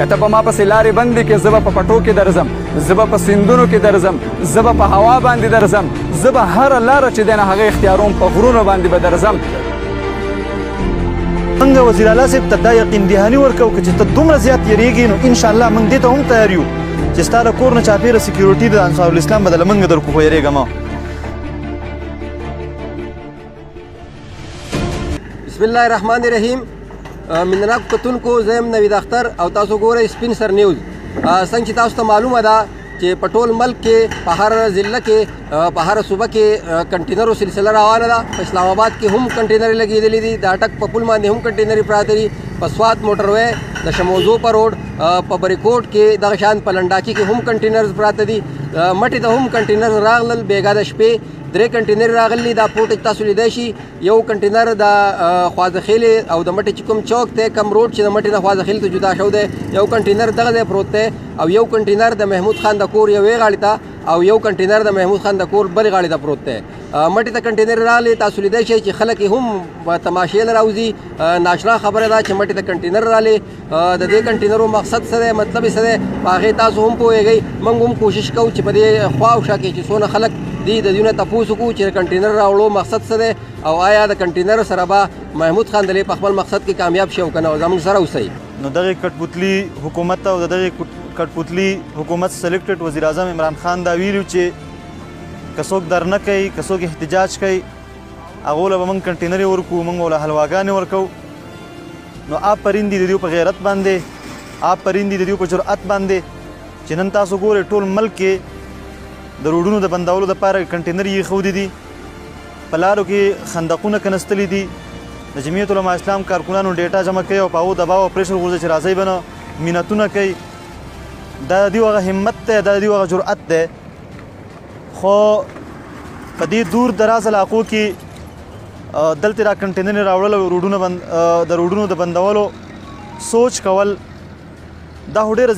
که ته په ما پسې لارې بندې کړې زه به په پټو کې درځم زه به په سیندونو کې درځم زه به په هوا باندې درځم زه به هره لاره چې دی نه هغه اختیاروم په غرونو باندې به درځم موږ وزیر اعلی صاحب ته دا یقین دهاني ورکوو که چې ته دومره زیات یېرېږې نو انشاءالله موږ دې ته هم تیار یو چې ستا د کور نه چاپېره سکیورټي د انصارالاسلام بدله موږ درکو خو یېرېږه مه بسم الله الرحمن الرحیم منناک کتونکو زه یم نوید اختر او تاسو ګورئ سپین سر نیوز څنګه چې تاسو ته معلومه ده چې په ټول ملک کې په هر ضلع کې په هر صوبه کې کنټینرو سلسله روانه ده په اسلام آباد کې هم کنټینرې لګېدلې دي د اټک په پل باندې هم کنټینرې پراته دي په سوات موټروی د شموزو په روډ په بریکوټ کې دغه شان په لنډاکي کې هم کنټینرز پراته دي مټې ته هم کنټینر راغلل بېګا د شپې 3 کنټینر راغلي دا فوټیج تاسو لیدای شي یو کنټینر د خوازخیلې او د مټې چې کوم چوک دی کم روډ چې د مټې د خوازخیلې ته جدا شو دی یو کنټینر دغه ځای پروت دی او یو کنټینر د محمود خان د کور یوې غاړې ته او یو کنټینر د محمود خان د کور بلې غاړې ته پروت دی مټې ته کنټینر راغلي تاسو لیدای شئ چې خلک یې هم تماشې له راوځي ناشنا خبره ده چې مټې ته کنټینر راغلي د دې کنټینرو مقصد څه دی مطلب یې څه دی په هغې تاسو هم پوهېږئ موږ هم کوشش کوو چې په دې خوا او شا کې چې څونه خلک دي د دوی نه تپوس وکړو چې د کنټینر راوړو مقصد څه دی او آیا د کنټینر سره به محمود خان دلې په خپل مقصد کې کامیاب شي او که نه زموږ سره اوسئ نو دغې کټپوتلي حکومت ته او د دغې کټپوتلي حکومت سلیکټډ وزیر اعظم عمران خان دا ویلي چې که څوک درنه کوي که څوک احتجاج کوي هغو له به موږ کنټینرې ورکړو موږ له حلواګانې ورکوو نو آفرین دي د دوی په غیرت باندې آفرین دي د دوی په جرأت باندې چې نن تاسو ګورئ ټول ملک کې د روډونو د بندولو دپاره کنټینر یې ایښودي دي په لارو کې خندقونه کنستلي دي د جمعیت علما اسلام کارکنانو ډیټا جمع کوي او په هغو دباو او پریشر غورځوي چې راځئ به نه منتونه کوي دا د دوی هغه همت دی دا د دوی هغه جرأت دی خو په دې دور دراز علاقو کې دلته را کنټینرې راوړل او د روډونو د بندولو سوچ کول دا خو ډېره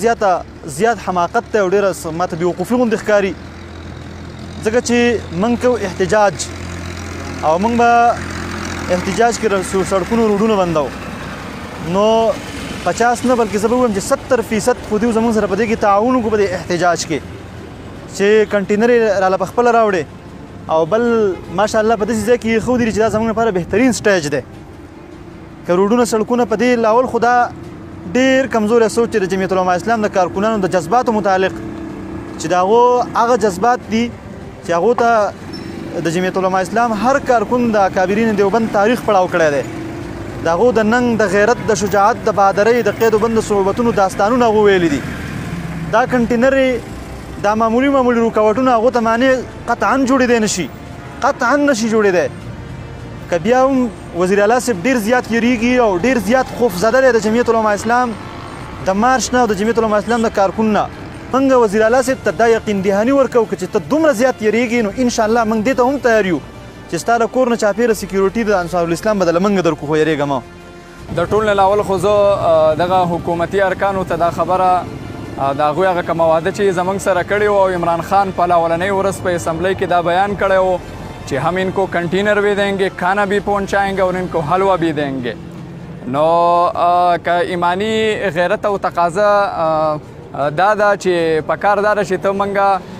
زیات حماقت دی او ډېره ماته بېوقوفي غوندې ښکاري ځکه چې موږ کوو احتجاج او موږ به احتجاج کې سړکونو روډونو بندو نو 50 نه بلکې زه به ووایم چې 70% خو دوی زموږ سره په دې کې تعاون وکړو په دې احتجاج کې چې کنټینرې راله په خپله راوړې او بل ماشاءالله په داسې ځای کې ایښودي دي چې دا زموږ لپاره بهترین سټیج دی که روډونه سړکونه په دې لاول خو دا ډېر کمزوری سوچ دی د جمعیت علما اسلام د کارکنانو د جذباتو متعلق چې د هغو هغه جذبات دي چې هغو ته د جمعیت علما اسلام هر کارکن د اکابرین دیوبند تاریخ پړاو کړی دی د هغو د ننګ د غیرت د شجاعت د بهادرۍ د قید و بند د صحبتونو داستانونه هغو ویلي دي دا کنټینرې دا معمولي رکاوټونه هغو ته معنی قطعا جوړېدی نشي قطعا نشي جوړېدی که بیا هم وزیر اعلی صاحب ډېر زیات یېرېږي او ډېر زیات خوفزده دی د جمعیت علما اسلام د مارش نه او د جمعیت علما اسلام د کارکون نه موږ وزیر اعلی صاحب ته دا یقین دهاني ورکوو که چې ته دومره زیات یېرېږې نو انشاءالله موږ دې ته هم تیار یو چې ستا له کور نه چاپېره سکیورټي د انصارالاسلام بدله موږ درکو خو یېرېږه مه د ټول نه لاول خو زه دغه حکومتي ارکانو ته دا خبره د هغوی هغه کومه واده چې زموږ سره کړې وو او عمران خان په اولنۍ ورځ په اسمبلی کې دا بیان کړی و چې हम इनको कंटेनर भी देंगे खाना भी पहुंचाएंगे और इनको हलवा भी देंगे نو که ایمانی غیرت او تقاضا دا ده چې پکار دا ده چې ته موږ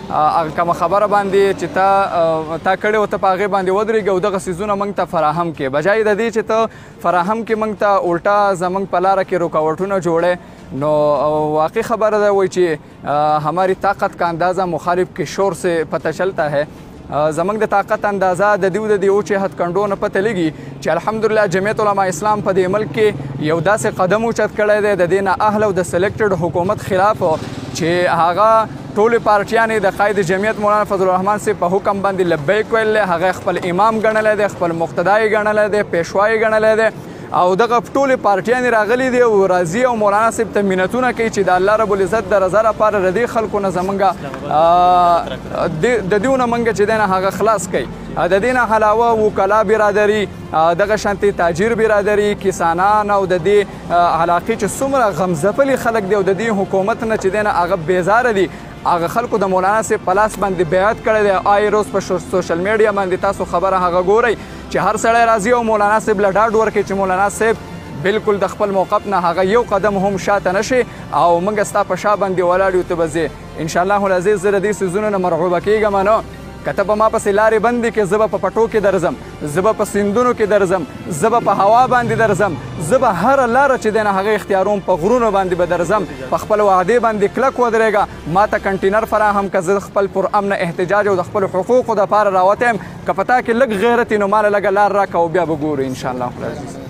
هغه کومه خبره باندې چې تا کړې وه ته په هغې باندې ودرېږې او دغه څیزونه موږ ته فراهم کړې بجای د دې چې ته فراهم کړې موږ ته الټا زموږ په لاره کې رکاوټونه جوړې نو واقعی خبره ده وایي چې हमारी ताकत का अंदाज़ा मुखालिफ के शोर से पता चलता है زمنګ د طاقت اندازه د دیو د دیو چې هتکندو نه پته لګي چې الحمدلله جمعیت علما اسلام په دې ملک کې یو داسې قدم اوچت کړی دی د دې نه اهل او د سلیکټډ حکومت خلاف چې هغه ټولې پارټیانې د قائد جمعیت مولانا فضل الرحمن صاحب په حکم باندې لبیک ویل هغه خپل امام ګڼلی دی خپل مقتدای ګڼلی دی پیشوای ګڼلی دی او دغه ټولې پارټیانې راغلي دي او راځي او مولانا صاحب ته منتونه کوي چې د الله رب العزت د رضا لپاره د دې خلکو نه زمونږ د دیو نه موږ چې دی نه هغه خلاص کوي د دې نه علاوه وکلا برادري دغه شانتې تاجر برادري کسانان او د دې علاقې چې څومره غمځپلي خلک دی او د دې حکومت نه چې دی نه هغه بیزاره دي هغه خلکو د مولانا صاحب په لاس باندې بیعت کړی دی آی روز په سوشل میډیا باندې تاسو خبره هغه ګورئ چې هر سړی راځي او مولانا صاحب له ډاډ ورکوي چې مولانا صاحب بالکل د خپل موقف نه هغه یو قدم هم شاته نشي او موږ ستا په شا باندې ولاړ یو ته به ځې انشاءالله العزیز زه د دې څیزونو نه مرعوبه کېږم نه که ته به ما پسې لارې بندې کړې زه به په پټو کې درځم زه به په سیندونو کې درځم زه به په هوا باندې درځم زه به هره لاره چې دی نه هغه اختیاروم په غرونو باندې به درځم په خپل وعدې باندې کلک ودرېږه ما ته کنټینر فراهم که زه خپل پر امنه احتجاج او د خپلو حقوقو دپاره راوتی یم که په تا کې لږ غیرت وي نو ما له لږه لار راکړه او بیا به ګورو انشاءالله العزیز